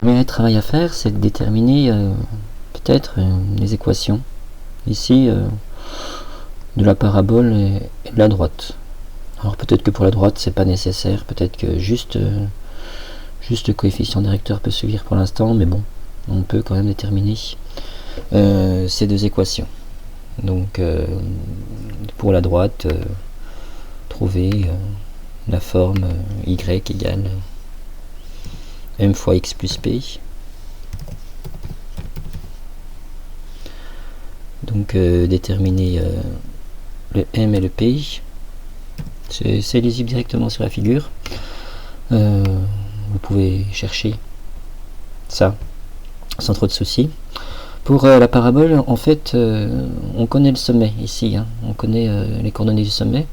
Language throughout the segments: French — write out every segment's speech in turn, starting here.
Le travail à faire, c'est de déterminer peut-être les équations ici de la parabole et de la droite. Alors peut-être que pour la droite c'est pas nécessaire, peut-être que juste le coefficient directeur peut suffire pour l'instant, mais bon, on peut quand même déterminer ces deux équations. Donc pour la droite, trouver la forme y égale m fois x plus p. Donc déterminer le m et le p, c'est lisible directement sur la figure. Vous pouvez chercher ça sans trop de soucis. Pour la parabole, en fait, on connaît le sommet ici, hein. On connaît les coordonnées du sommet.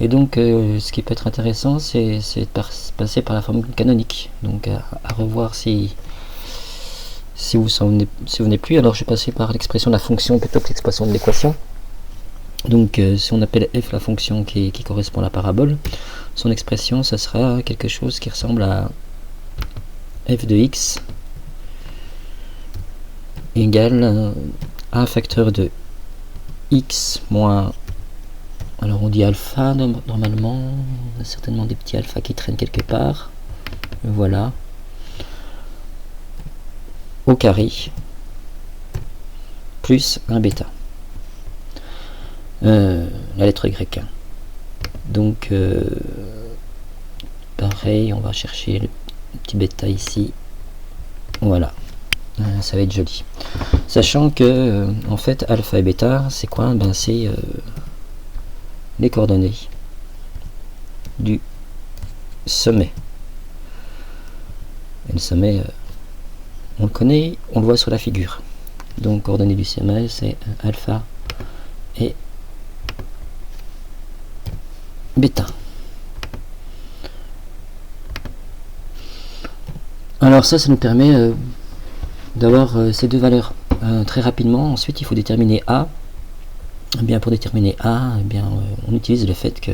Et donc, ce qui peut être intéressant, c'est de passer par la formule canonique. Donc, à revoir si vous souvenez plus. Alors, je vais passer par l'expression de la fonction plutôt que l'expression de l'équation. Donc, si on appelle f la fonction qui correspond à la parabole, son expression, ça sera quelque chose qui ressemble à f de x égale à un facteur de x moins, alors on dit alpha normalement, on a certainement des petits alpha qui traînent quelque part, voilà, au carré plus un bêta, la lettre y. Donc pareil, on va chercher le petit bêta ici, voilà. Ça va être joli, sachant que en fait alpha et bêta c'est quoi? Ben c'est les coordonnées du sommet, et le sommet on le connaît, on le voit sur la figure. Donc coordonnées du sommet c'est alpha et bêta. Alors ça nous permet d'avoir ces deux valeurs très rapidement. Ensuite il faut déterminer A. Eh bien, pour déterminer A, eh bien, on utilise le fait que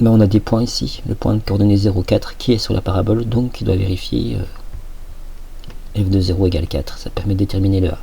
on a des points ici, le point de coordonnée 0,4 qui est sur la parabole, donc il doit vérifier f de 0 égale 4, ça permet de déterminer le A.